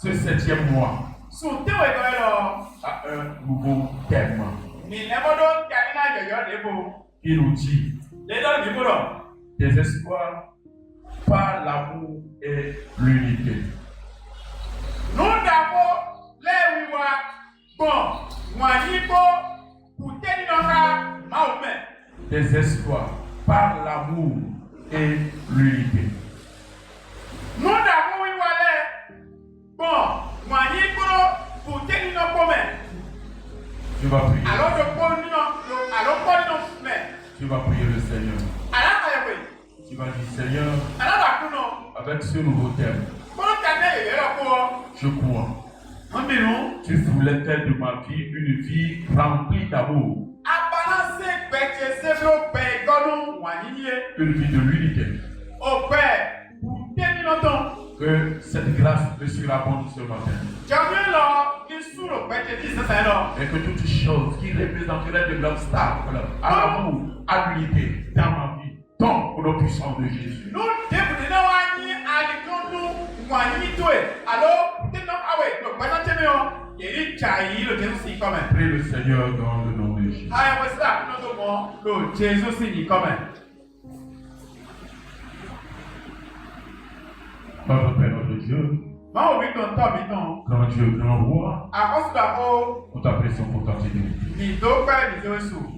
ce 7e mois à un nouveau thème qui nous dit des espoirs par l'amour et l'unité. Des espoirs par l'amour et l'unité. Tu vas prier. Tu vas prier le Seigneur. Tu vas dire Seigneur, avec ce nouveau thème, je crois. Tu voulais faire de ma vie une vie remplie d'amour. Une vie de l'unité. Que cette grâce me surabonde ce matin. Et que toutes choses qui représenteraient de l'obstacle à l'amour, à l'unité dans ma vie, tombent au nom puissant de Jésus. Prie le Seigneur dans le nom de Jésus. Notre Père, notre Dieu, grand Dieu, grand roi, nous t'apprécions pour ta fidélité.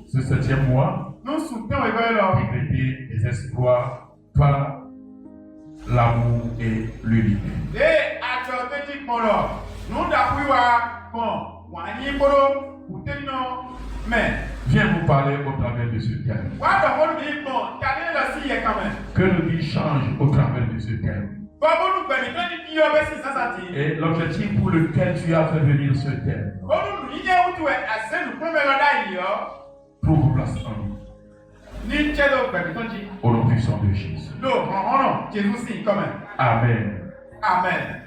Ce 7e mois, décréter des espoirs par l'amour et l'unité. Viens nous parler au travers de ce thème. Que nos vies changent au travers de ce thème. Et l'objectif pour lequel tu as fait venir ce thème, trouve place en nous. Au nom puissant de Jésus. Amen. Amen.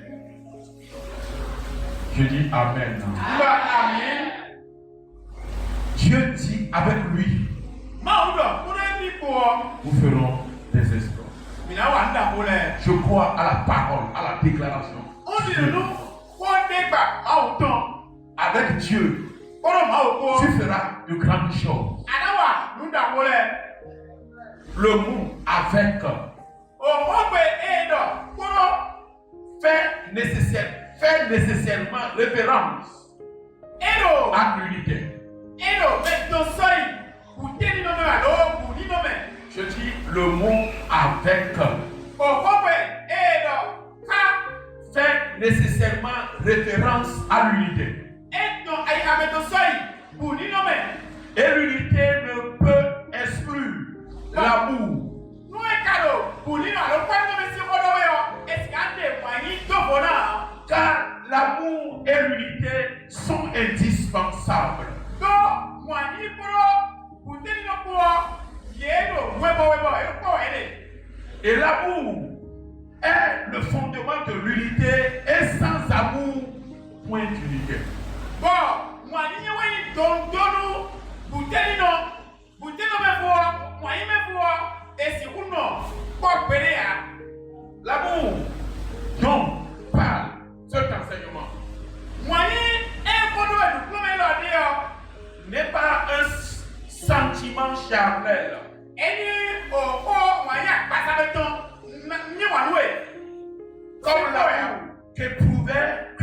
Je dis Amen. Dieu dit avec lui, nous ferons des espoirs. Je crois à la parole, à la déclaration. Avec Dieu, tu feras de grandes choses. Le mot avec fait nécessairement référence à l'unité. Je dis le mot avec fait nécessairement référence à l'unité. Et l'unité ne peut exclure l'amour. Car l'amour et l'unité sont indispensables. Et l'amour est le fondement de l'unité, et sans amour, point d'unité. L'amour dont parle cet enseignement n'est pas un sentiment charnel. Comme l'amour qu'éprouverait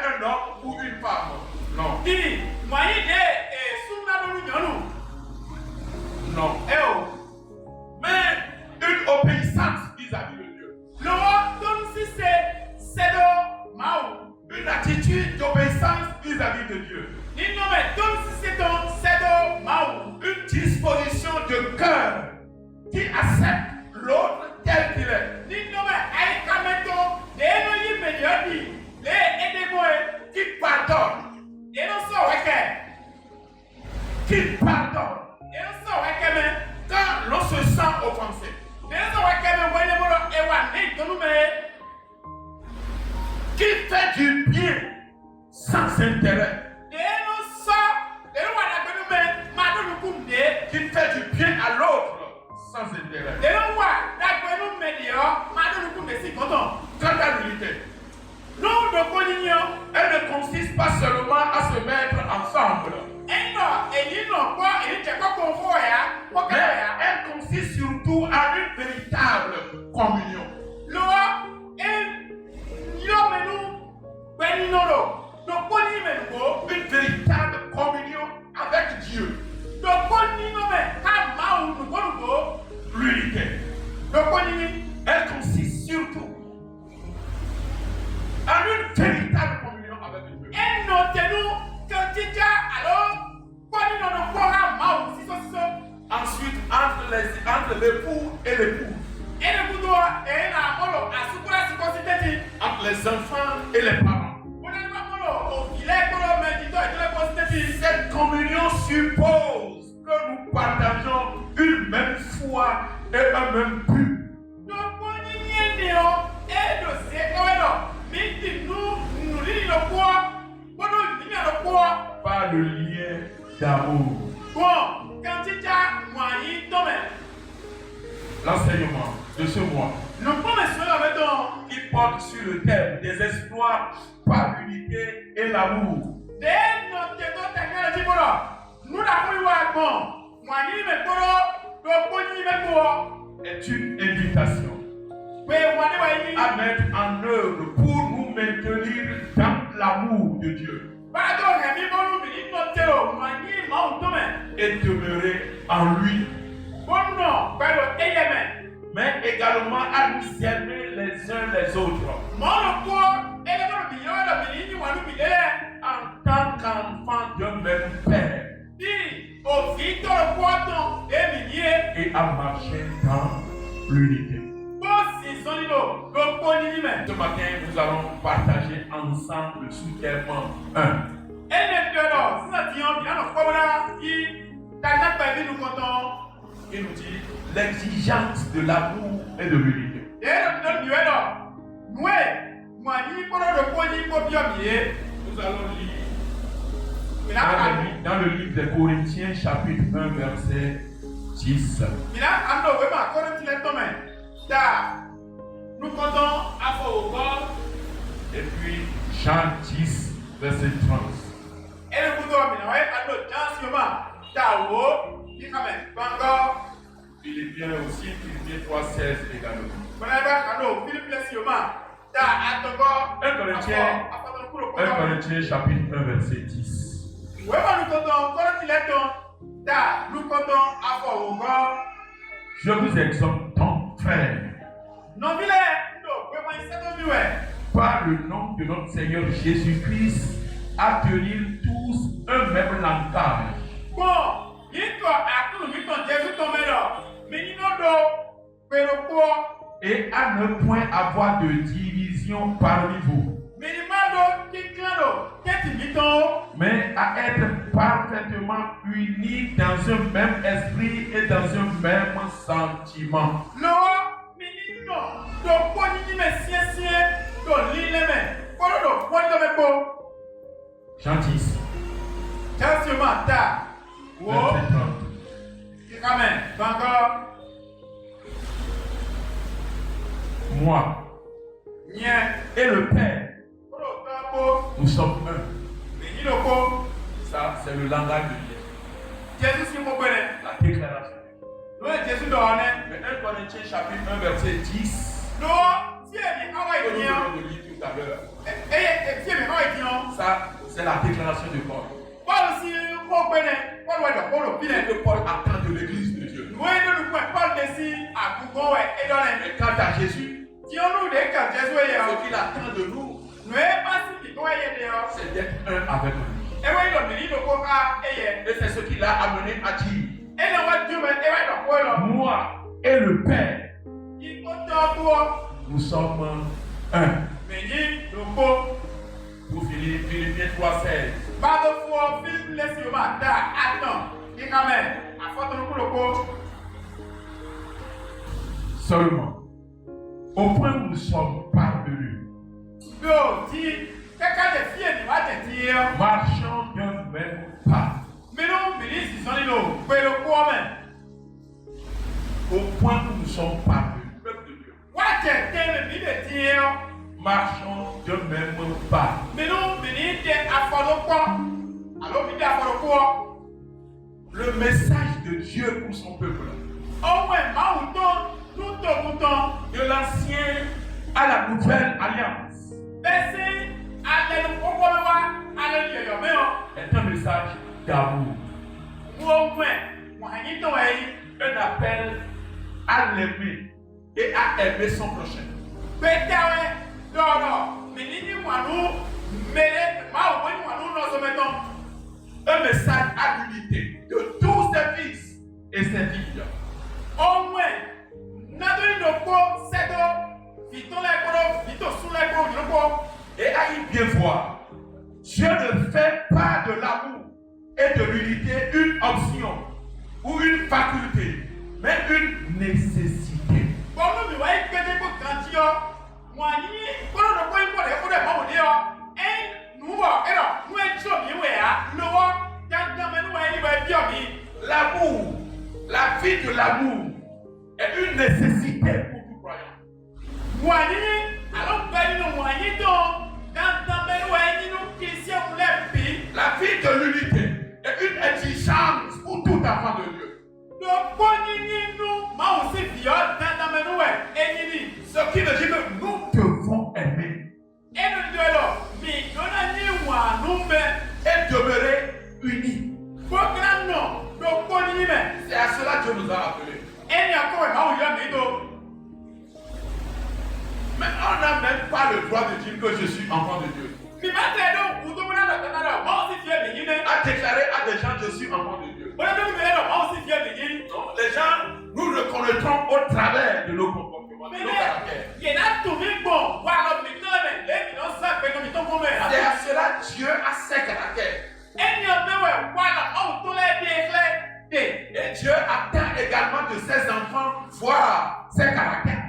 un homme ou une femme. Non. Non. Mais une obéissance vis-à-vis de Dieu. Une attitude d'obéissance vis-à-vis de Dieu. Une disposition de cœur qui accepte l'autre tel qu'il est. Qui pardonne. Qui pardonne. Quand l'on se sent offensé. Qui fait du bien sans intérêt. Qui fait du bien à l'autre sans intérêt. Quant à l'unité, consiste pas seulement à se mettre ensemble. Mais elle consiste surtout à une véritable communion. Une véritable communion avec Dieu. L'unité. Elle consiste surtout à une véritable communion avec Dieu. Ensuite, entre l'époux et l'épouse. Entre les enfants et les parents. Cette communion suppose que nous partageons une même foi et un même but. Par le lien d'amour. L'enseignement de ce mois qui porte sur le thème des espoirs par l'unité et l'amour. Est une invitation à mettre en œuvre pour nous maintenir dans l'amour de Dieu et demeurer en lui, mais également à nous aimer les uns les autres en tant qu'enfants d'un même Père et à marcher dans l'unité. Ce matin, nous allons partager ensemble sous thème 1. Il nous dit l'exigence de l'amour et de l'unité. Nous allons lire dans le livre des Corinthiens, chapitre 1, verset 10. Et puis Jean 10, verset 30. Philippiens aussi, Philippiens 3, 16 également. 1 Corinthiens chapitre 1, verset 10. Je vous exhorte donc, frères, par le nom de notre Seigneur Jésus-Christ, à tenir tous un même langage. Et à ne point avoir de division parmi vous, mais à être parfaitement unis dans un même esprit et dans un même sentiment. Jean 10. Verset 30. Moi et le Père, nous sommes un. Ça, c'est le langage de Dieu. La déclaration. Mais 1 Corinthiens chapitre 1, verset 10. Tout à l'heure. Ça, c'est la déclaration de Paul. Que Paul attend de l'église de Dieu. Mais quant à Jésus, ce qu'il attend de nous, c'est d'être un avec lui. Et c'est ce qui l'a amené à dire: moi et le Père, nous sommes un. Pour Philippiens 3, 16. Seulement, au point où nous sommes parvenus, marchons d'un même pas. Au point où nous sommes parvenus, peuple de Dieu, marchons d'un même pas. Le message de Dieu pour son peuple. De l'ancien à la nouvelle alliance. Est un message d'amour. Un appel à l'aimer et à aimer son prochain. Un message à l'unité de tous ses fils et ses filles. Et à y bien voir, Dieu ne fait pas de l'amour et de l'unité une option ou une faculté, mais une nécessité. L'amour, la vie de l'amour est une nécessité pour tout croyant. La vie de l'unité est une exigence pour tout enfant de Dieu. Ce qui veut dire que nous devons aimer et demeurer unis. C'est à cela que Dieu nous a appelés. Mais on n'a même pas le droit de dire que je suis enfant de Dieu. À déclarer à des gens je suis enfant de Dieu. Non, les gens nous reconnaîtront au travers de nos comportements, de nos caractères. C'est à cela Dieu a ses caractères. Et Dieu attend également de ses enfants voir ses caractères.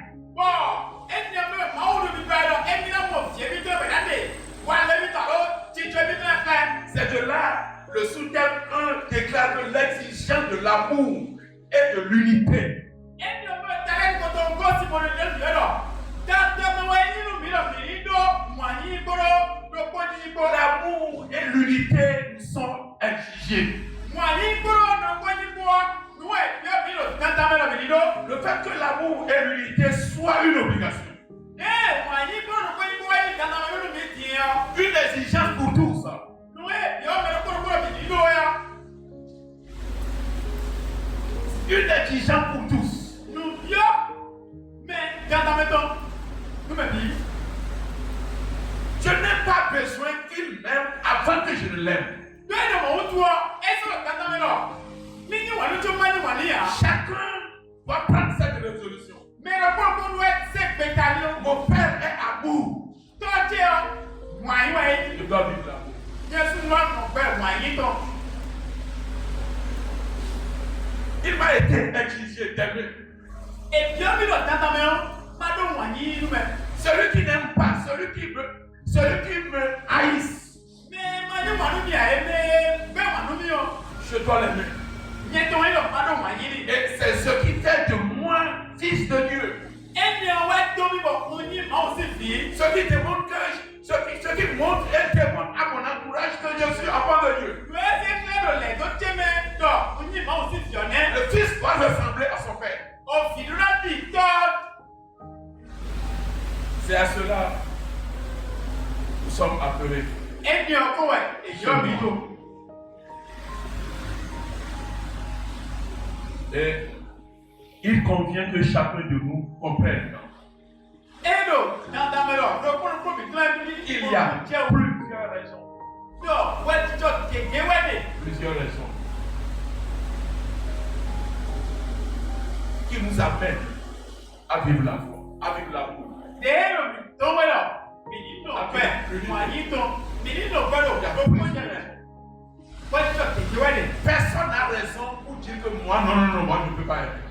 C'est de là le sous-thème 1 déclare que l'exigence de l'amour et de l'unité. L'amour et l'unité sont exigés. Le fait que l'amour et l'unité soient une obligation. Une exigence pour tous. Une exigence pour tous. Je n'ai pas besoin qu'il m'aime avant que je ne l'aime. Chacun doit prendre cette résolution. Mon père est amour. Je dois vivre l'amour. Il m'a été exigé d'aimer. Celui qui n'aime pas, celui qui me haïsse, je dois l'aimer. Et c'est ce qui fait de moi fils de Dieu. Ce qui démontre et témoigne à mon entourage que je suis enfant de Dieu. Le fils doit ressembler à son père. C'est à cela que nous sommes appelés. Et il convient que chacun de nous comprenne. Il y a plusieurs raisons. Plusieurs raisons qui nous amènent à vivre la foi, à vivre l'amour. Personne n'a raison pour dire que moi, non, moi je ne peux pas aimer.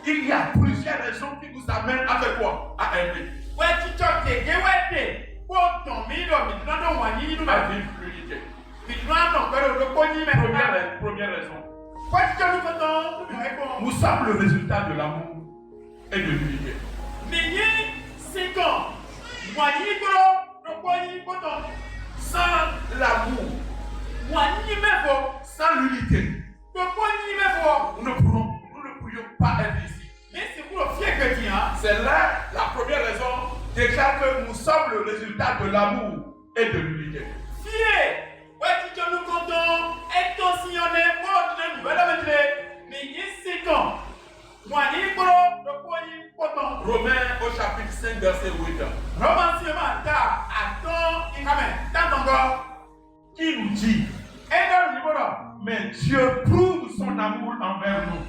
Il y a plusieurs raisons qui nous amènent à faire quoi? À aimer. À vivre l'unité. Première raison. Nous sommes le résultat de l'amour et de l'unité. Sans l'amour, sans l'unité, nous ne pourrions pas être ici. C'est là la première raison déclare que nous sommes le résultat de l'amour et de l'unité. Romains au chapitre 5 verset 8. Qui nous dit, mais Dieu prouve son amour envers nous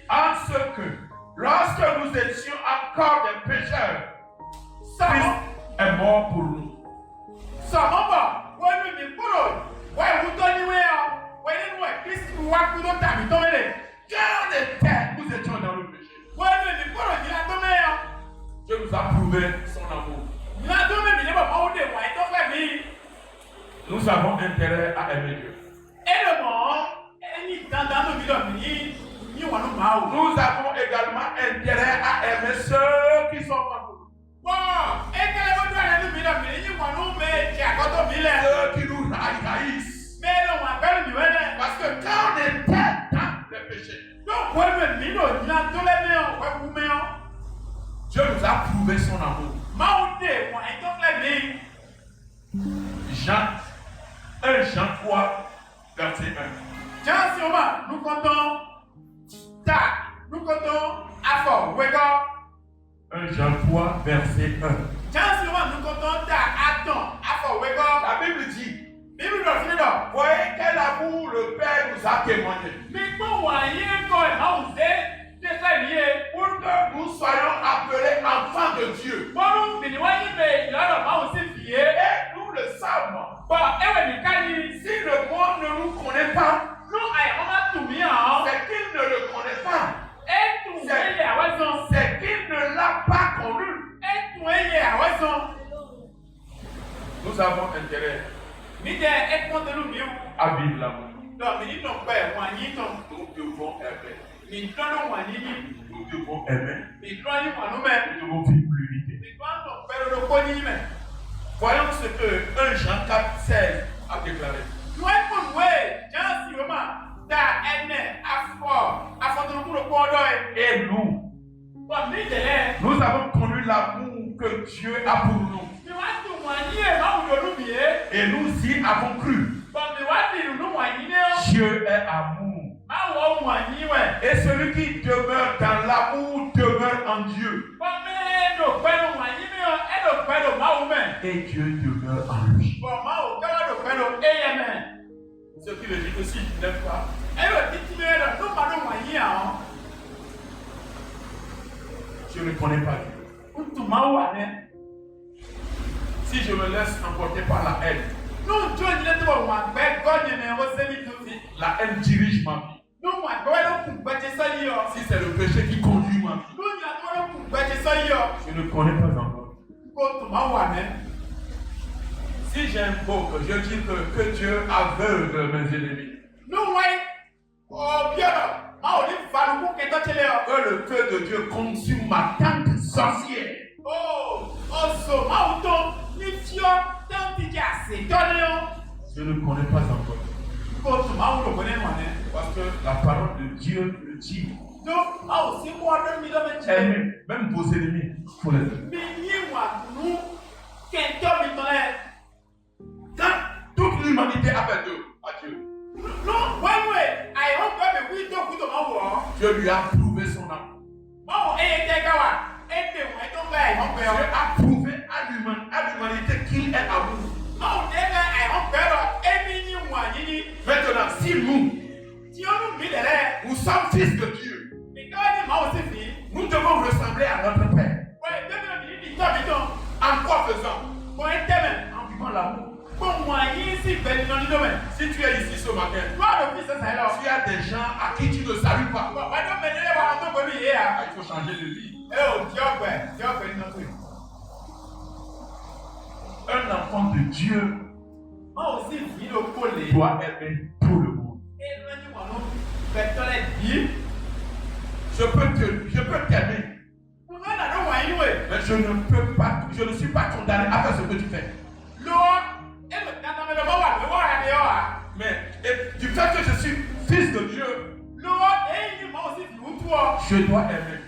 en ce que lorsque nous étions encore des pécheurs, Christ est mort pour nous. Quand nous étions dans le péché, Dieu nous a prouvé son amour. Nous avons intérêt à aimer Dieu. Nous avons également intérêt à aimer ceux qui sont contre nous. Ceux qui nous haïssent. Parce que quand on était dans le péché, Dieu nous a prouvé son amour. Jean 3, verset 1. Nous comptons à fort. 1 Jean 3, verset 1. La Bible dit, voyez quel amour le Père nous a témoigné. Pour que nous soyons appelés enfants de Dieu. Et nous le savons. Si le monde ne nous connaît pas, c'est qu'il ne le connaît pas. C'est qu'il ne l'a pas connu. Nous avons intérêt à vivre l'amour. Nous devons aimer. Nous devons aimer. Nous devons vivre l'unité. Voyons ce que 1 Jean 4, 16 a déclaré. Et nous avons connu l'amour que Dieu a pour nous. Et nous y avons cru. Dieu est amour. Et celui qui demeure dans l'amour demeure en Dieu. Et Dieu demeure en lui. Ce qui veut dire que si tu n'aimes pas, je ne connais pas Dieu. Si je me laisse emporter par la haine, la haine dirige ma vie. Si c'est le péché qui conduit ma vie, je ne connais pas encore. Si j'invoque, je dis que Dieu aveugle mes ennemis. Que le feu de Dieu consume ma tante sorcière. Je ne connais pas encore. Parce que la parole de Dieu le dit. Aimez, même vos ennemis, il faut les aimer. Quand toute l'humanité appelle Dieu à Dieu, Dieu lui a prouvé son amour. Dieu a prouvé à l'humanité qu'il est amour. Maintenant, si nous sommes fils de Dieu, nous devons ressembler à notre Père. En quoi faisant? En vivant l'amour. Si tu es ici ce matin, tu as des gens à qui tu ne salues pas. Il faut changer de vie. Un enfant de Dieu doit aimer tout le monde. Je peux t'aimer. je ne suis pas condamné à faire ce que tu fais. Mais du fait que je suis fils de Dieu, je dois aimer.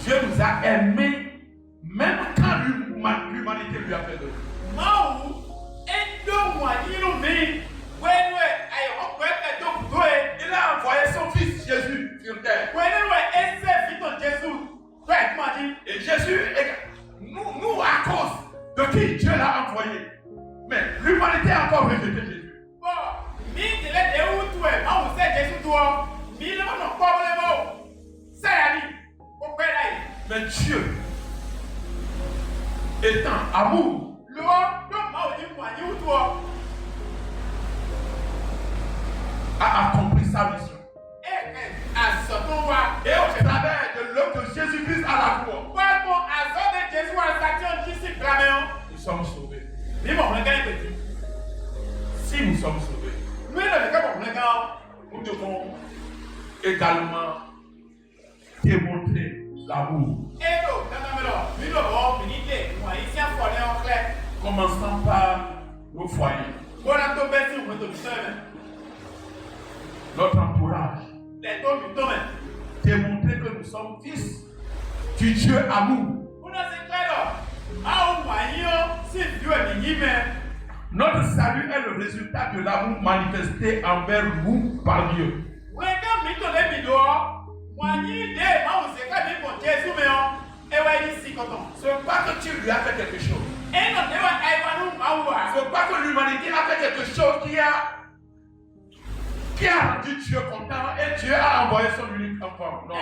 Dieu nous a aimés même quand l'humanité lui a fait de nous. Il a envoyé son fils Jésus sur terre. Et Jésus, nous à cause de qui Dieu l'a envoyé. Mais l'humanité a encore rejeté Jésus. Mais Dieu, étant amour, a accompli sa mission. Et au travers de l'œuvre de Jésus-Christ à la croix, nous sommes sauvés. Si nous sommes sauvés, nous devons également démontrer l'amour. Commençons par nos foyers, notre entourage. Démontrer que nous sommes fils du Dieu amour. Notre salut est le résultat de l'amour manifesté envers nous par Dieu. Ce n'est pas que tu lui as fait quelque chose. Ce n'est pas que l'humanité a fait quelque chose qui a rendu Dieu content et Dieu a envoyé son unique enfant. Non.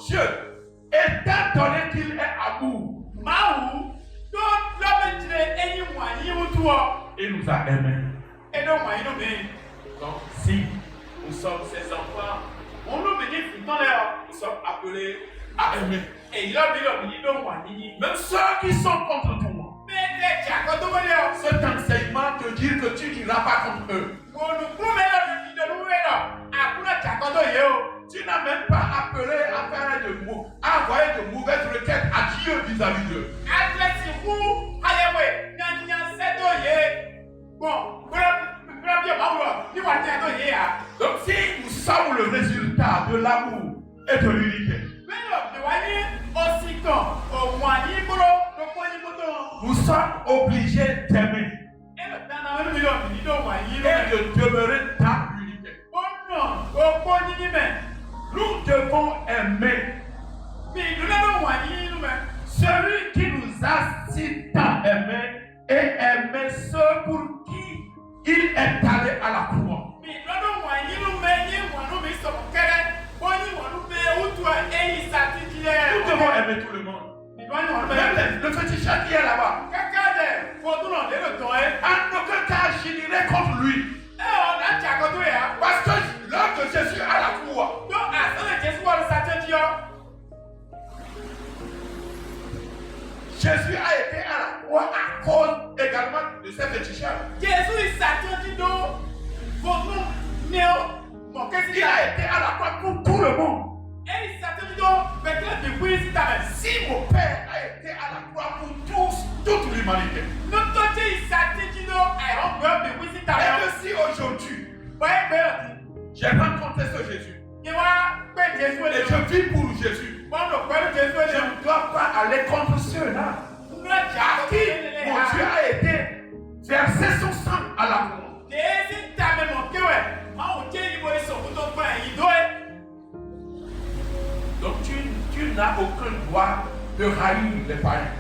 Dieu, étant donné qu'il est amour, il nous a aimés. Donc, si nous sommes ses enfants, nous sommes appelés à aimer. Même ceux qui sont contre toi. Cet enseignement te dit que tu n'iras pas contre eux. Tu n'as même pas appelé à faire à envoyer de mauvaises requêtes à Dieu vis-à-vis d'eux. Donc si nous sommes le résultat de l'amour et de l'unité, nous sommes obligés d'aimer et de demeurer dans l'unité. Nous devons aimer celui qui nous a si tant aimés et aimer ceux pour qui il est allé à la croix. Nous devons aimer tout le monde. Même le petit chat qui est là-bas. En aucun cas, je n'irai contre lui. Parce que l'homme de Jésus à la croix. Jésus a été à la croix à cause également de ces petits chats. Il a été à la croix pour tout le monde. Si mon Père a été à la croix pour toute l'humanité, et que si aujourd'hui j'ai rencontré ce Jésus et je vis pour Jésus, je ne dois pas aller contre ceux-là à qui mon Dieu a été versé son sang à la croix. Donc tu n'as aucun droit de haïr les païens.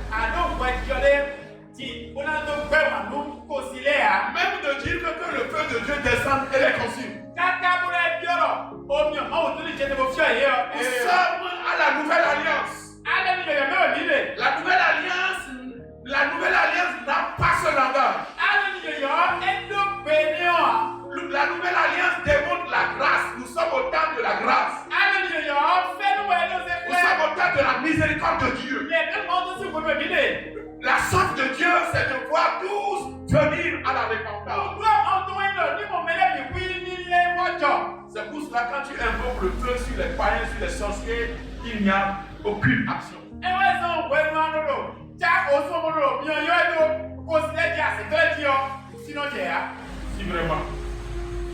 Même de dire que le feu de Dieu descend et les consume. Nous sommes à la nouvelle alliance. La nouvelle alliance n'a pas ce langage. La nouvelle alliance démontre la grâce. Nous sommes au temps de la grâce. Nous sommes au temps de la miséricorde de Dieu. La soif de Dieu, c'est de voir tous venir à la repentance. les païens, sur les sorciers, il n'y a aucune action. Si vraiment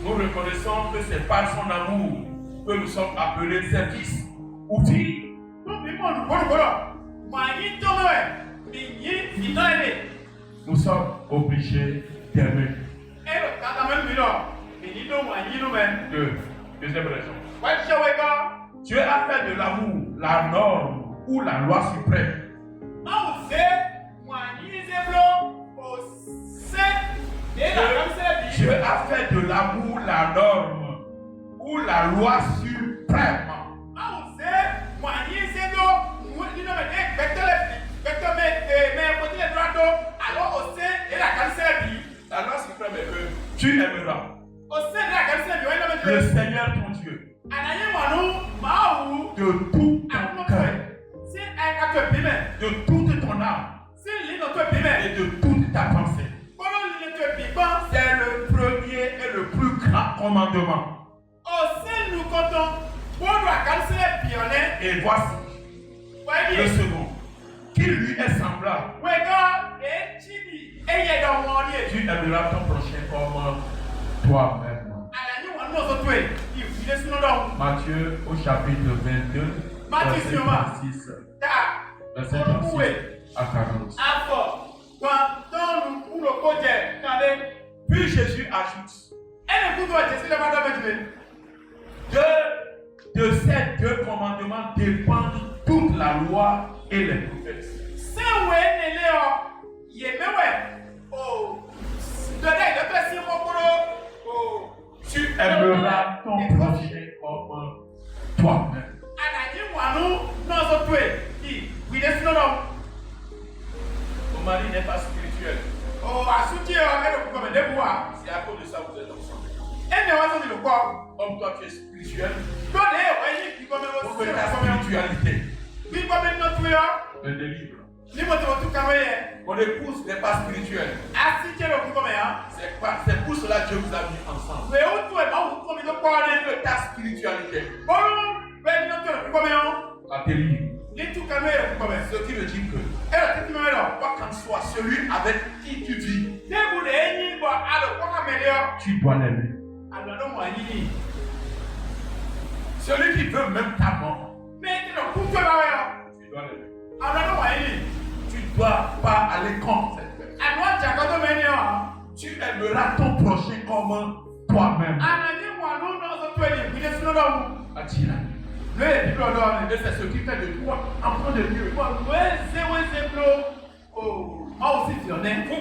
nous reconnaissons que c'est par son amour que nous sommes appelés ses fils ou filles, nous sommes obligés d'aimer. Deuxième raison. Dieu a fait de l'amour la norme ou la loi suprême. Dieu a fait de l'amour la norme ou la loi suprême. La loi suprême est que tu aimeras le Seigneur ton Dieu de tout ton cœur, de toute ton âme et de toute ta pensée. C'est le premier et le plus grand commandement. Et voici le second, qui lui est semblable. Tu aimeras ton prochain comme toi-même. Matthieu au chapitre 22, verset 36 à 40. Puis Jésus ajoute, de ces deux commandements dépendent toute la loi et les prophètes. Tu aimeras ton prochain comme toi-même. Ton mari n'est pas spirituel. C'est à cause de ça que vous êtes ensemble. Comme toi tu es spirituel, pour que ta spiritualité te délivre. Mon épouse n'est pas spirituelle. C'est pour cela que Dieu vous a mis ensemble. Que ta spiritualité va te délivre. Ce qui veut dire que, quoi qu'en soit, celui avec qui tu vis, tu dois l'aimer. Celui qui veut même ta mort, tu dois l'aimer. Tu ne dois pas aller contre cette personne. Tu aimeras ton prochain comme toi-même. Attire. Et c'est ce qui fait de toi enfant de Dieu. Vous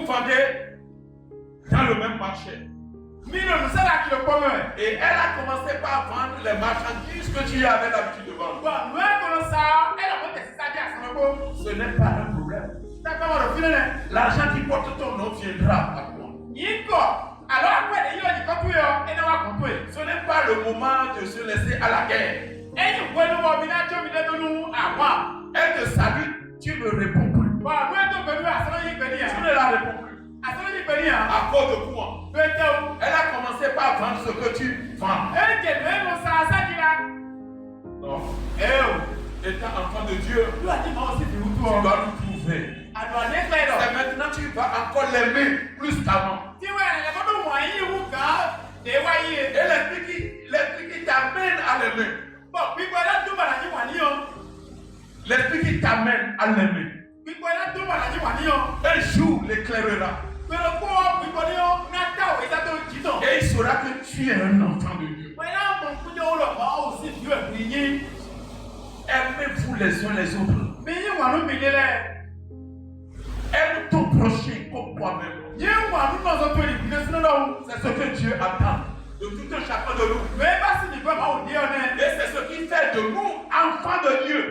vendez dans le même marché. Et elle a commencé par vendre les marchandises que tu avais l'habitude de vendre. Ce n'est pas un problème. L'argent qui porte ton nom viendra à toi. Ce n'est pas le moment de se laisser à la guerre. Elle te salue, tu ne réponds plus. Tu ne la réponds plus. À cause de quoi? Elle a commencé par vendre ce que tu vends. Non. Étant enfant de Dieu, tu dois nous trouver. C'est maintenant tu vas encore l'aimer plus qu'avant. Et l'esprit qui t'amène à l'aimer. L'esprit qui t'amène à l'aimer. Un jour l'éclairera. Et il saura que tu es un enfant de Dieu. Aimez-vous les uns les autres. Aime ton prochain comme toi-même. C'est ce que Dieu attend de tout un chacun de nous. Et c'est ce qui fait de nous enfants de Dieu.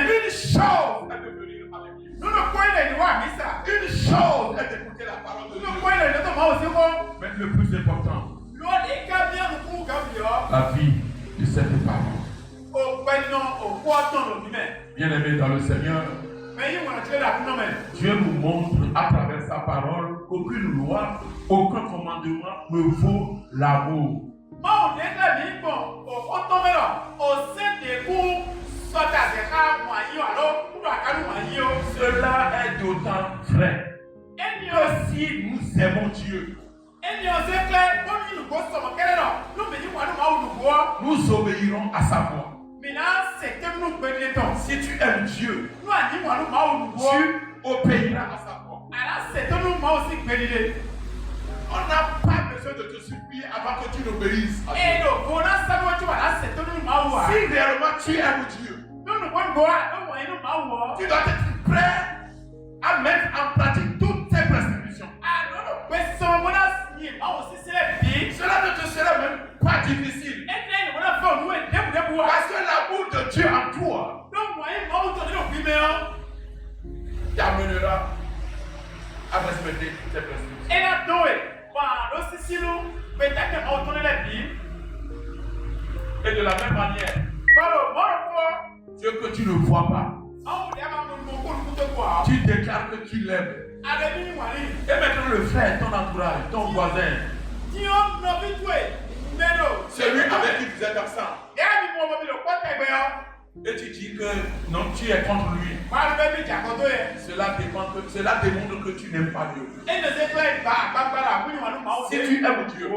Une chose est de venir avec Dieu. Une chose est d'écouter la parole de Dieu. Mais le plus important, la vie de cette parole. Bien aimé dans le Seigneur, Dieu nous montre à travers sa parole qu'aucune loi, aucun commandement ne vaut l'amour. Mau déclare mi bon, au automelo, au sein des coups, soit à des cas moyens, alors, pour la canou moyen. Cela est d'autant vrai Et que si nous aimons Dieu, nous obéirons à sa voix. Si tu aimes Dieu, tu obéiras à sa voix. On n'a pas besoin de te supplier avant que tu n'obéisses à Dieu. Si réellement tu aimes Dieu, tu dois être prêt à mettre en pratique toutes ses prescriptions. Cela ne te sera même pas difficile. Parce que l'amour de Dieu en toi t'amènera à respecter toutes ses prescriptions. Et de la même manière, Dieu que tu ne vois pas, tu déclares que tu l'aimes. Et maintenant le frère, ton entourage, ton voisin, celui avec qui vous êtes ensemble, et tu dis que non, tu es contre lui. Cela démontre que tu n'aimes pas Dieu. Si tu aimes Dieu,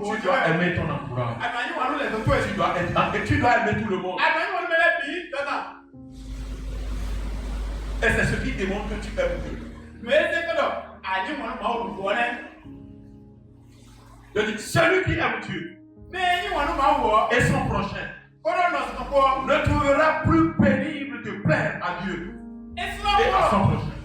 tu dois aimer ton entourage. Tu dois aimer tout le monde. Et c'est ce qui démontre que tu aimes Dieu. Je dis, celui qui aime Dieu et son prochain ne trouvera plus pénible de plaire à Dieu et à son prochain.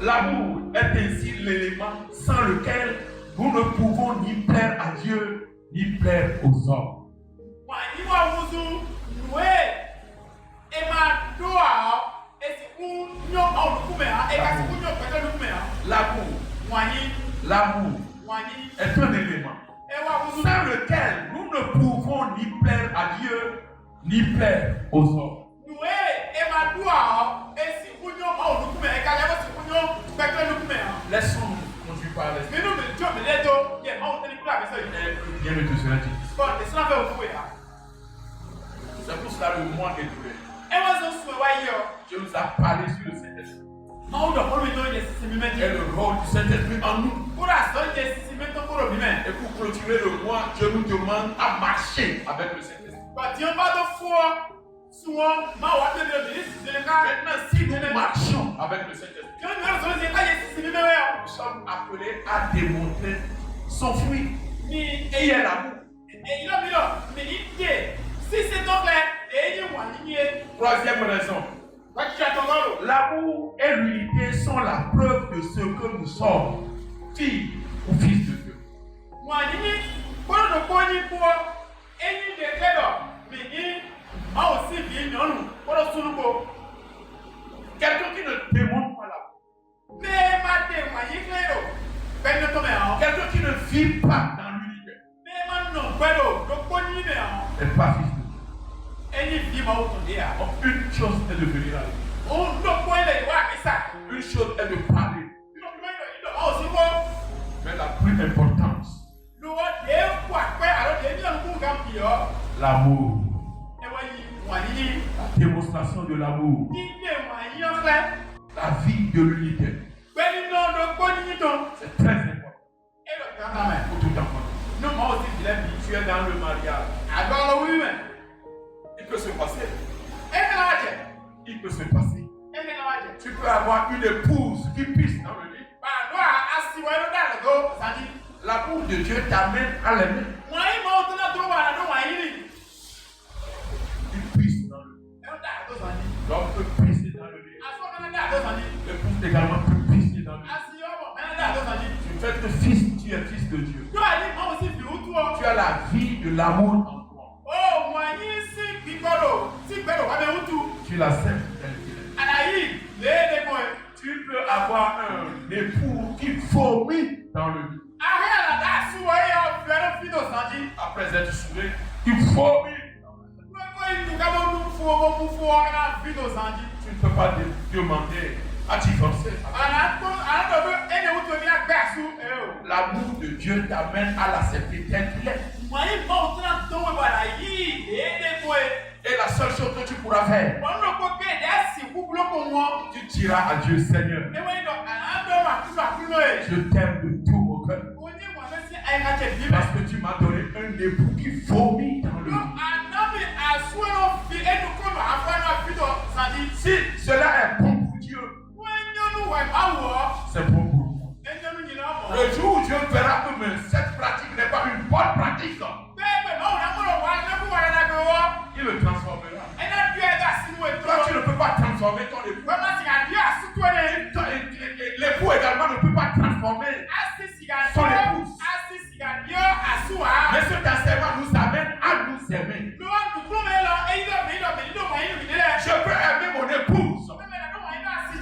L'amour est ainsi l'élément sans lequel nous ne pouvons ni plaire à Dieu ni plaire aux hommes. L'amour est un élément sans lequel nous ne pouvons ni plaire à Dieu ni plaire aux hommes. Laissons-nous conduire par l'esprit. Bien le te sera dit. C'est pour cela le mois est doué. Dieu nous a parlé sur le Saint-Esprit. Et le rôle du Saint-Esprit en nous. Et pour clôturer le mois, Dieu nous demande à marcher avec le Saint-Esprit. Maintenant, si nous marchons avec le Saint-Esprit, nous sommes appelés à démontrer son fruit. Et il y a l'amour. Troisième raison. L'amour et l'unité sont la preuve de ce que nous sommes, filles ou fils de Dieu. Quelqu'un qui ne démontre pas l'amour, quelqu'un qui ne vit pas dans l'unité, n'est pas fils de Dieu. Une chose est de venir à lui. Une chose est de parler. Mais la plus importante, l'amour. La démonstration de l'amour. La vie de l'unité. C'est très important. Pour tout enfant. Tu es dans le mariage. Il peut se passer. Il peut se passer. Tu peux avoir une épouse qui pisse dans le lit. L'amour de Dieu t'amène à l'aimer. Il pisse dans le lit. L'homme peut pisser dans le lit. L'épouse également peut pisser dans le lit. Tu fais que fils, tu es fils de Dieu. Tu as la vie de l'amour en toi. Tu la sais telle qu'elle est. Tu peux avoir un époux qui vomit dans le lit. Après être saoulé, il vomit. Tu ne peux pas demander à divorcer. L'amour de Dieu t'amène à l'accepter tel qu'il est. Et la seule chose que tu pourras faire, tu diras à Dieu, Seigneur, je t'aime de tout mon cœur. Parce que tu m'as donné un époux qui vomit dans le lit. Si cela est bon pour Dieu, c'est bon pour moi. Le jour où Dieu verra que cette pratique n'est pas une bonne pratique, il le transformera. Toi, tu ne peux pas transformer ton époux. L'époux également ne peut pas transformer son épouse. Mais cet enseignement nous amène à nous aimer. Je peux aimer mon épouse.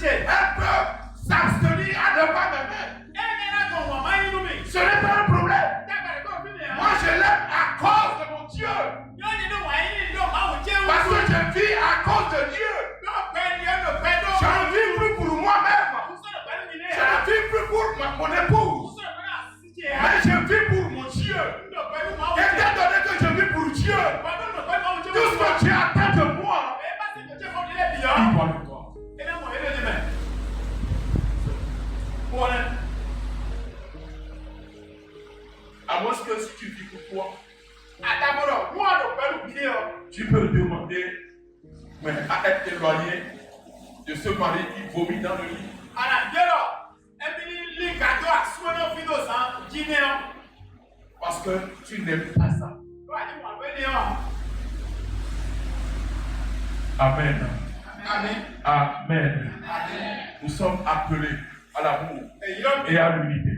Elle peut s'abstenir à ne pas m'aimer. Ce n'est pas un problème. Moi, je l'aime à cause de mon Dieu. Parce que je vis à cause de Dieu. Je ne vis plus pour moi-même. Je ne vis plus pour mon épouse. Mais je vis pour mon Dieu. Étant donné que je vis pour Dieu, tout ce que Dieu attend de moi, il doit le voir. À moins que si tu vis pour toi, tu peux demander à être éloigné de ce mari qui vomit dans le lit. Parce que tu n'aimes pas ça. Amen. Amen. Amen. Nous sommes appelés à l'amour et à l'unité.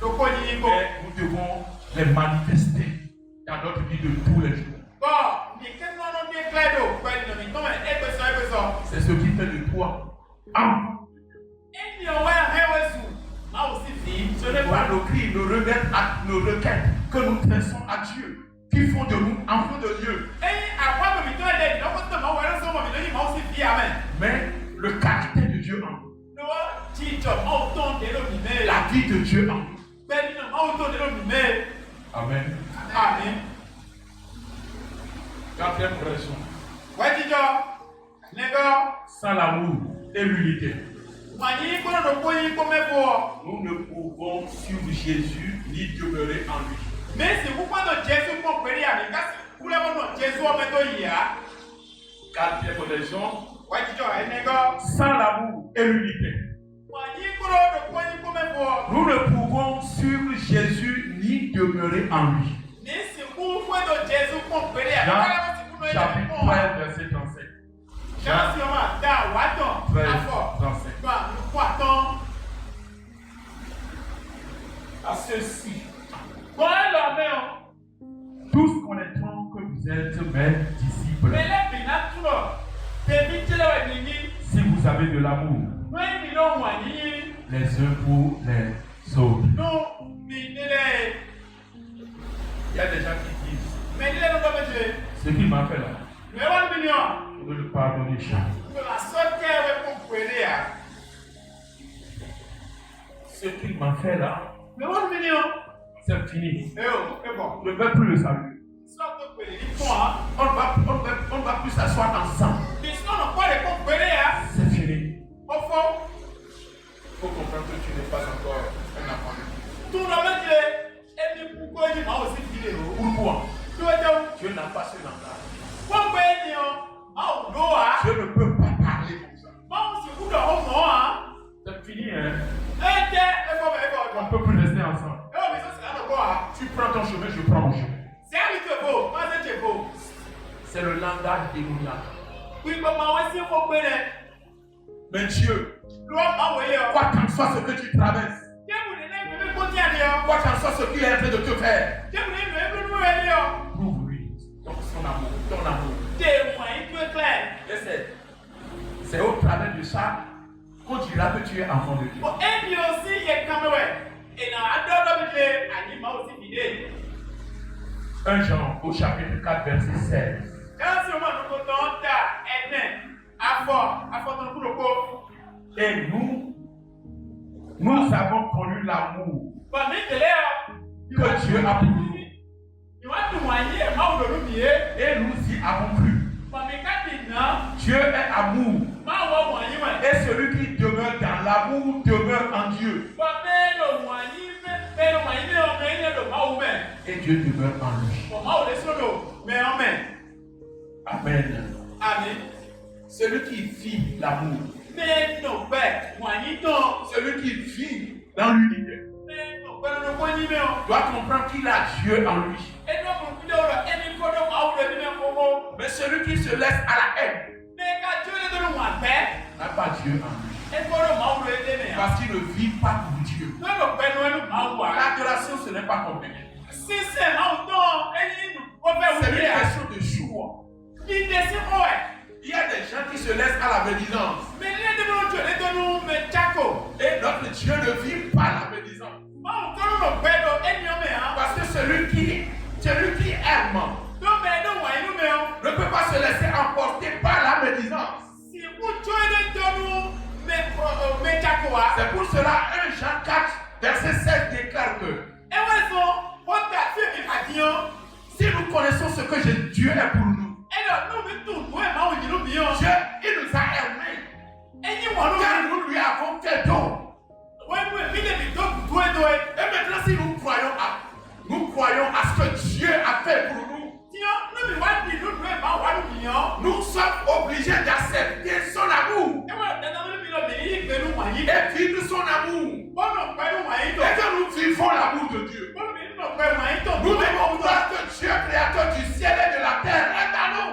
Et nous devons les manifester dans notre vie de tous les jours. C'est ce qui fait de toi enfant. Ce n'est pas nos cris, nos requêtes que nous tressons à Dieu qui font de nous enfants de Dieu. Mais le caractère de Dieu en nous. La vie de Dieu en nous. Amen. Amen. Quatrième raison. Sans l'amour et l'unité, nous ne pouvons suivre Jésus ni demeurer en lui. Mais c'est pourquoi Jésus comprenait avec Quatrième raison. Sans l'amour et l'unité, nous ne pouvons suivre Jésus ni demeurer en lui. Jean chapitre 13, verset 37. Jean 13, 37. À ceci, tous connaîtront que vous êtes mes disciples si vous avez de l'amour les uns pour les autres. Il y a des gens qui disent ce qu'il m'a fait là, je veux le pardonner chaque. Ce qu'il m'a fait là, c'est fini. Je ne veux plus le saluer. On ne va plus s'asseoir ensemble. C'est fini. Il faut comprendre que tu n'es pas encore un enfant de Dieu. Pourquoi? Dieu n'a pas ce langage. Je ne peux pas parler comme ça. C'est fini, hein? On ne peut plus rester ensemble. Tu prends ton chemin, je prends mon chemin. C'est le langage démoniaque. Mais Dieu, quoi qu'en soit ce que tu traverses, quoi qu'en soit ce qu'il est en train de te faire, prouve-lui son amour, ton amour. C'est au travers de ça qu'on dira que tu es enfant de Dieu. 1 Jean au chapitre 4 verset 16. Et nous avons connu l'amour que Dieu a pour nous. Et nous y avons cru. Dieu est amour. Et celui qui demeure dans l'amour demeure en Dieu. Et Dieu demeure en lui. Amen. Amen. Celui qui vit l'amour. Celui qui vit dans l'unité doit comprendre qu'il a Dieu en lui. Mais celui qui se laisse à la haine n'a pas Dieu en lui. Parce qu'il ne vit pas pour Dieu. L'adoration, ce n'est pas compliqué. C'est une question de choix. Il y a des gens qui se laissent à la médisance. Et notre Dieu ne vit pas la médisance. Parce que celui qui aime ne peut pas se laisser emporter par la médisance. C'est pour cela 1 Jean 4, verset 7 déclare que si nous connaissons ce que Dieu est pour nous, Dieu, il nous a aimés. Car nous lui avons fait don. Et maintenant, si nous croyons à ce que Dieu a fait pour nous, nous sommes obligés d'accepter son amour et vivre son amour. Et que nous vivons l'amour de Dieu. Nous devons voir que Dieu, créateur du ciel et de la terre, est à nous.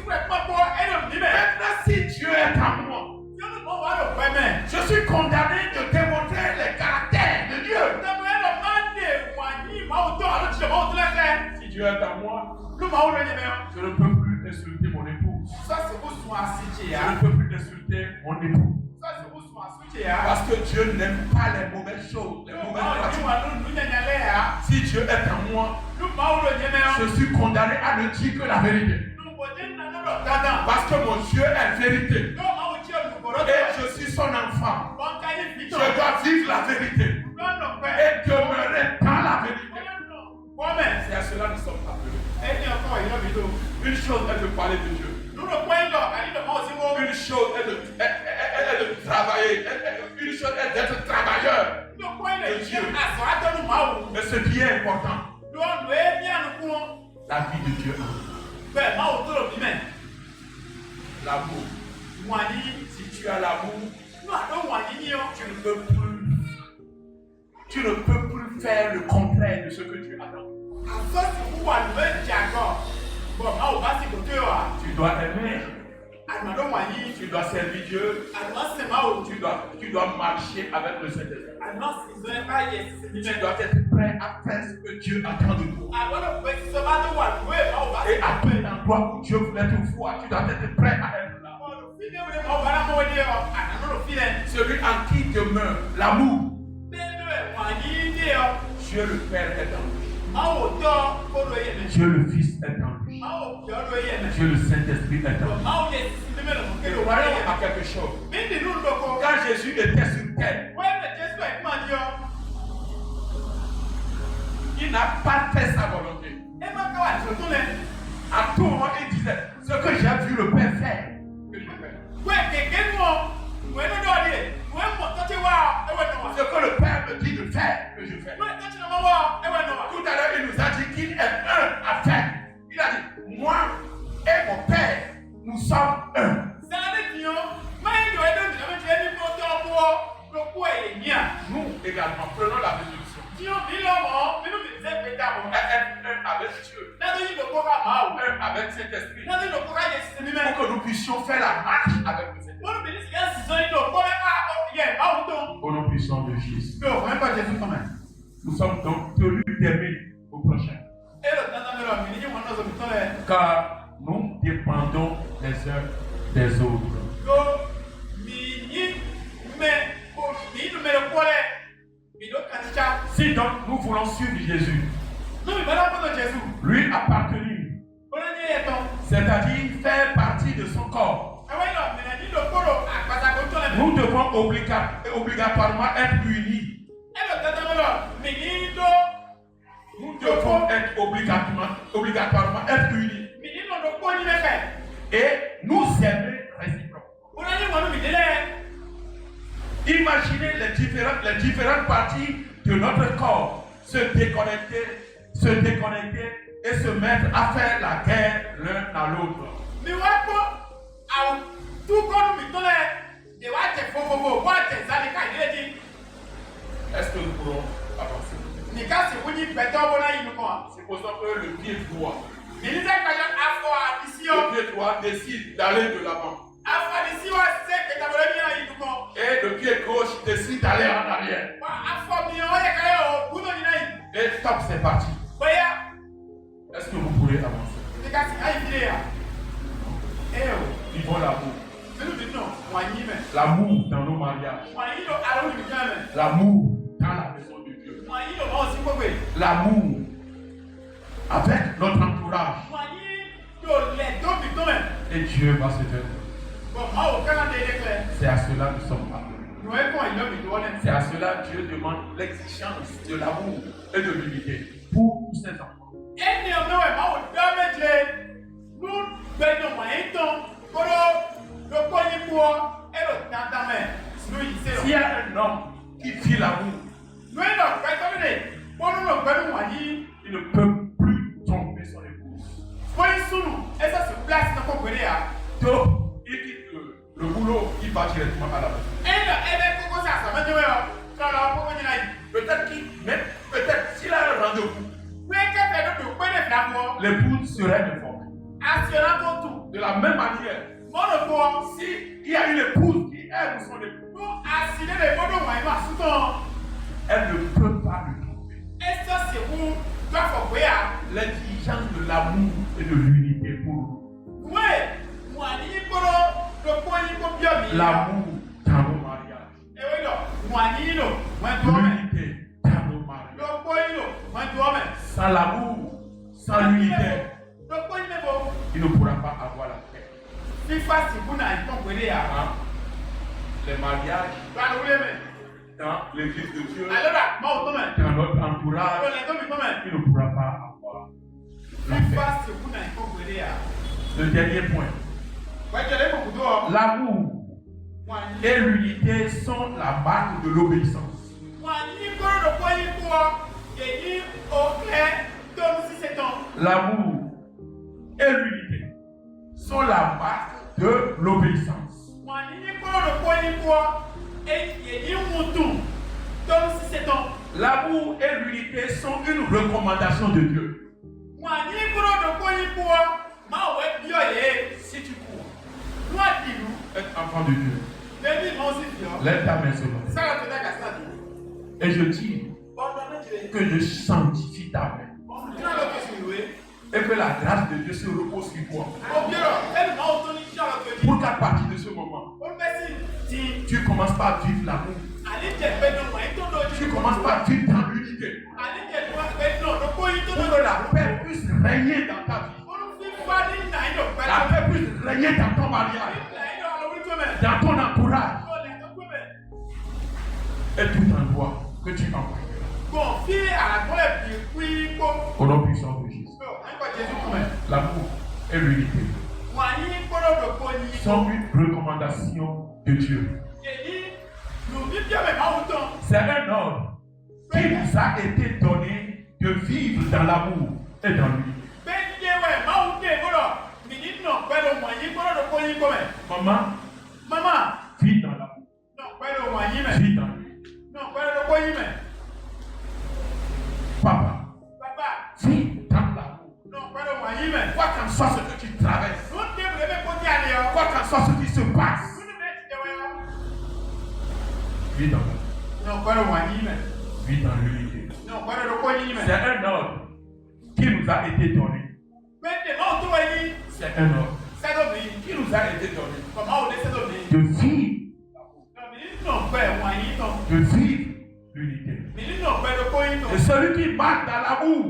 Maintenant, si Dieu est à moi, je suis condamné de démontrer les caractères de Dieu. Si Dieu est à moi, je ne peux plus insulter mon épouse. Je ne peux plus insulter mon époux. Parce que Dieu n'aime pas les mauvaises choses, les mauvaises pratiques. Si Dieu est à moi, je suis condamné à ne dire que la vérité. Parce que mon Dieu est vérité. Et je suis son enfant. Je dois vivre la vérité. Et demeurer dans la vérité. C'est à cela que nous sommes appelés. Une chose est de parler de Dieu. Une chose est de travailler. Une chose est d'être travailleur de Dieu. Mais ce qui est important, la vie de Dieu. L'amour. Si tu as l'amour, tu ne peux plus faire le contraire de ce que tu attends. Tu dois aimer. Tu dois servir Dieu. Tu dois marcher avec le Saint-Esprit. Tu dois être prêt à faire ce que Dieu attend de toi. Et après l'endroit où Dieu voulait te voir, tu dois être prêt à être là. Celui en qui demeure l'amour, Dieu le Père est en lui. Dieu le Fils est en lui. Dieu le Saint-Esprit est en lui. Et voyons à quelque chose. Quand Jésus était sur terre, il n'a pas fait sa volonté. À tout moment, il disait, ce que j'ai vu le Père faire, que je fais. Ce que le Père me dit de faire, que je fais. Tout à l'heure, il nous a dit qu'il est un à faire. Il a dit, moi et mon Père, nous sommes un. Nous également, prenons la résolution. Un avec Dieu. Un avec Saint-Esprit. Pour que nous puissions faire la marche avec le Saint-Esprit. Au nom puissant de Jésus. Nous sommes donc tenus d'aimer au prochain. Car nous dépendons les uns des autres. Si donc nous voulons suivre Jésus, lui appartenir, c'est-à-dire faire partie de son corps, obligatoirement être unis. Nous devons être obligatoirement être unis. Et nous aimer réciproquement. Imaginez les différentes parties de notre corps se déconnecter et se mettre à faire la guerre l'un à l'autre. Est-ce que nous pourrons avancer? Supposons que le pied droit décide d'aller de l'avant. Et le pied gauche décide d'aller en arrière. Et stop, c'est parti. Est-ce que vous pourrez avancer? Vivons l'amour. L'amour dans nos mariages. L'amour dans la maison de Dieu. L'amour avec notre entourage. Et Dieu va se faire. C'est à cela que nous sommes appelés. C'est à cela que Dieu demande l'exigence de l'amour et de l'unité pour tous ses enfants. S'il y a un homme qui vit l'amour, il ne peut plus tromper son épouse. Donc, il quitte le boulot, il va directement à la maison. Peut-être s'il a un rendez-vous, l'épouse serait informée. De la même manière, s'il y a une épouse qui aime son époux, elle ne peut pas le tromper. L'exigence de l'amour et de l'unité pour nous. L'amour dans nos mariages. L'unité dans nos mariages. Sans l'amour, sans l'unité, il ne pourra pas avoir la paix. Les mariages dans l'église de Dieu, dans notre entourage, il ne pourra pas avoir la paix. Le dernier point. L'amour et l'unité sont la marque de l'obéissance. L'amour et l'unité sont la marque de l'obéissance. L'amour et l'unité sont une recommandation de Dieu. Si tu cours, être enfant de Dieu, lève ta main sur moi. Et je dis que je sanctifie ta main. Et que la grâce de Dieu se repose sur toi. Pour qu'à partir de ce moment, tu commences par vivre l'amour. Tu commences par vivre dans l'unité. Pour que la paix puisse régner dans ta vie. La paix puisse régner dans ton mariage. Dans ton entourage. Et tout endroit que tu envoies. Au nom puissant de Jésus. L'amour et l'unité sont une recommandation de Dieu. C'est un ordre qui nous a été donné de vivre dans l'amour et dans l'unité. Maman, vis dans l'amour. Vis dans l'unité. Papa, vis dans l'amour. Quoi qu'en soit ce que tu traverses, quoi qu'en soit ce qui se passe, vis dans l'amour. Vis dans l'unité. C'est un ordre qui nous a été donné. C'est un ordre qui nous a été donné de vivre l'unité. Et celui qui marche dans l'amour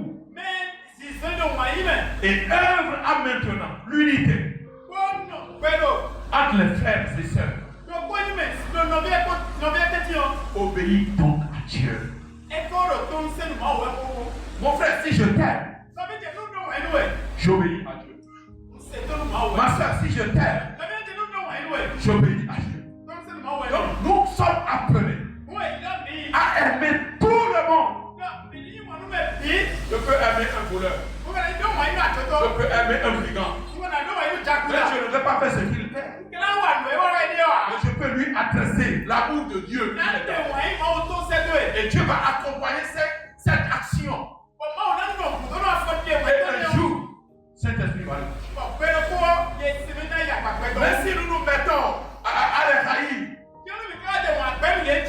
et œuvre à maintenant l'unité entre les frères et sœurs. Obéis donc à Dieu. Mon frère, si je t'aime, j'obéis à Dieu. Ma soeur, si je t'aime, j'obéis à Dieu. Donc nous sommes appelés à aimer tout le monde. Je peux aimer un voleur. Je peux aimer un brigand. Mais je ne vais pas faire ce qu'il fait. Mais je peux lui adresser l'amour de Dieu. Et Dieu va accompagner cette action. Et un jour, cet esprit va le toucher. Mais si nous nous mettons à les haïr,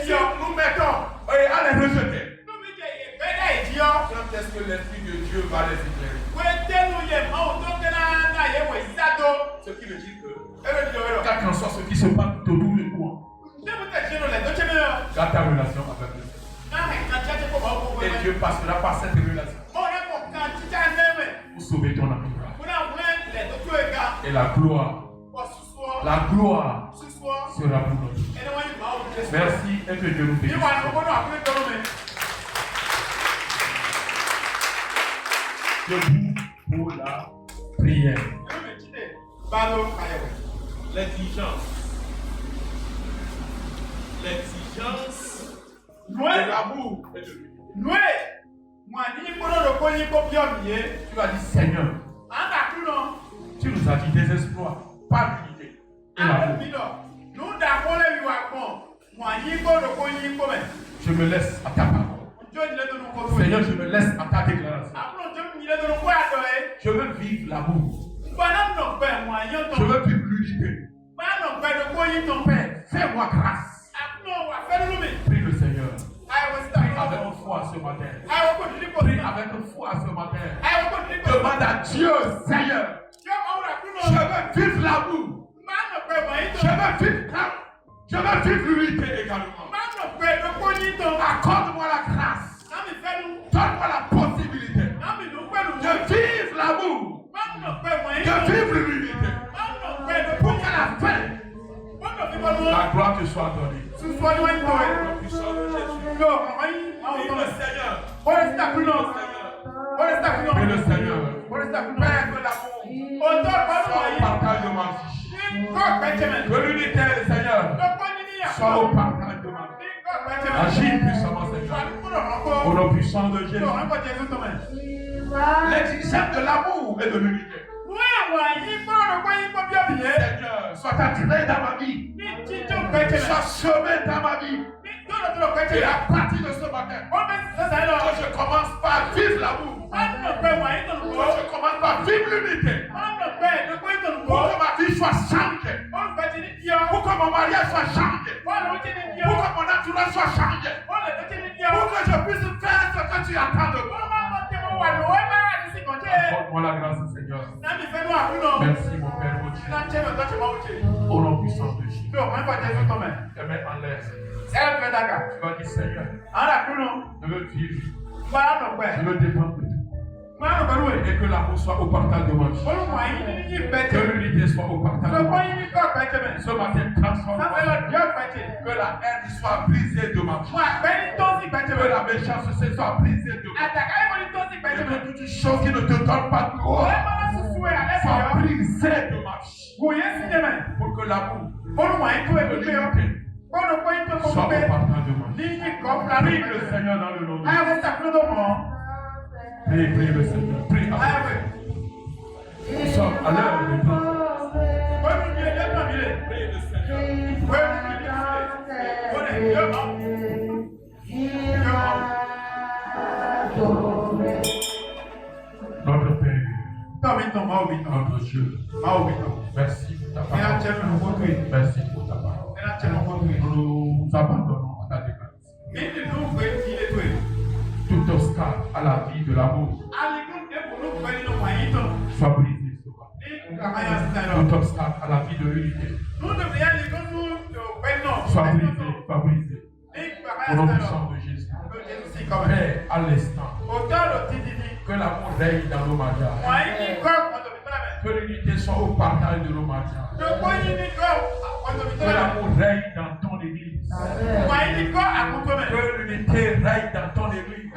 si nous mettons à les rejeter, quand est-ce que l'esprit de Dieu va les éclairer? Ce qui veut dire que, quel qu'en soit ce qui se passe autour de toi, garde ta relation avec Dieu. Et Dieu passera par cette relation pour sauver ton âme. Et la gloire sera pour nous. Merci et que Dieu nous bénisse. Debout pour la prière. L'exigence de l'amour et de l'unité. Tu vas dire Seigneur, tu nous as dit des exploits, pas l'unité et l'amour. Je me laisse à ta parole. Seigneur, je me laisse à ta déclaration. Je veux vivre l'amour. Je veux vivre l'unité. Père, fais-moi grâce. Prie le Seigneur. Prie avec foi ce matin. Prie avec foi ce matin. Demande à Dieu, Seigneur. Je veux vivre l'amour. Je veux vivre l'unité également. Accorde-moi la grâce. Donne-moi la possibilité de vivre l'amour. De vivre l'unité. Pour qu'à la fin, la gloire te soit donnée. Au puissant de Jésus. Prie le Seigneur. Prie le Seigneur. Père de l'amour. Sois au partage de ma vie. Que l'unité, Seigneur, soit au partage de ma vie. Agis puissamment, Seigneur. Au nom puissant de Jésus. L'exigence de l'amour et de l'unité. Seigneur, sois attiré dans ma vie. Sois semé dans ma vie. Et à partir de ce matin, que je commence par vivre l'amour. Que je commence par vivre l'unité. Pour que ma vie soit changée. Pour que mon mariage soit changé. Pour que mon entourage soit changé. Pour que je puisse faire ce que tu attends de moi. Accorde-moi la grâce, Seigneur. Merci, mon Père, mon Dieu. Au nom puissant de Jésus. Tes mains en l'air. Tu vas dire, Seigneur, je veux vivre. Je veux dépendre de toi. Et que l'amour soit au partage de ma vie. Que l'unité soit au partage de ma vie. Ce matin, transforme-moi. Que la haine soit brisée de ma vie. Que la méchanceté soit brisée de ma vie. Et que toutes choses qui ne te donnent pas de gloire soient brisées de ma vie. Pour que l'amour et l'unité soit au partage de ma vie. Prie le Seigneur dans le nom de Jésus. Prie le Seigneur. Prie avec. Nous sommes à l'heure de prier. Prie le Seigneur. Notre Père, notre Dieu, merci pour ta parole. Merci pour ta parole. Nous nous abandonnons à ta déclaration. Tout obstacle à la vie de l'amour soit brisé ce matin. Tout obstacle à la vie de l'unité soit brisé. Au nom puissant de Jésus. Père, à l'instant, que l'amour règne dans nos mariages. Que l'unité soit au partage de nos mariages. Que l'amour règne dans ton église. Que l'unité règne dans ton église.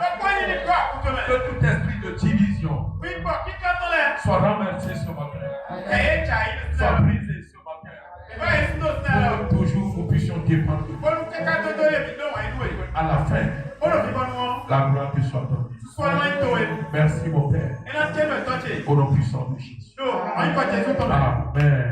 Que tout esprit de division soit renversé ce matin. Soit brisé ce matin. Pour que toujours nous puissions dépendre. À la fin, la gloire te soit donnée. Merci mon Père. Au nom puissant de Jésus. Amen.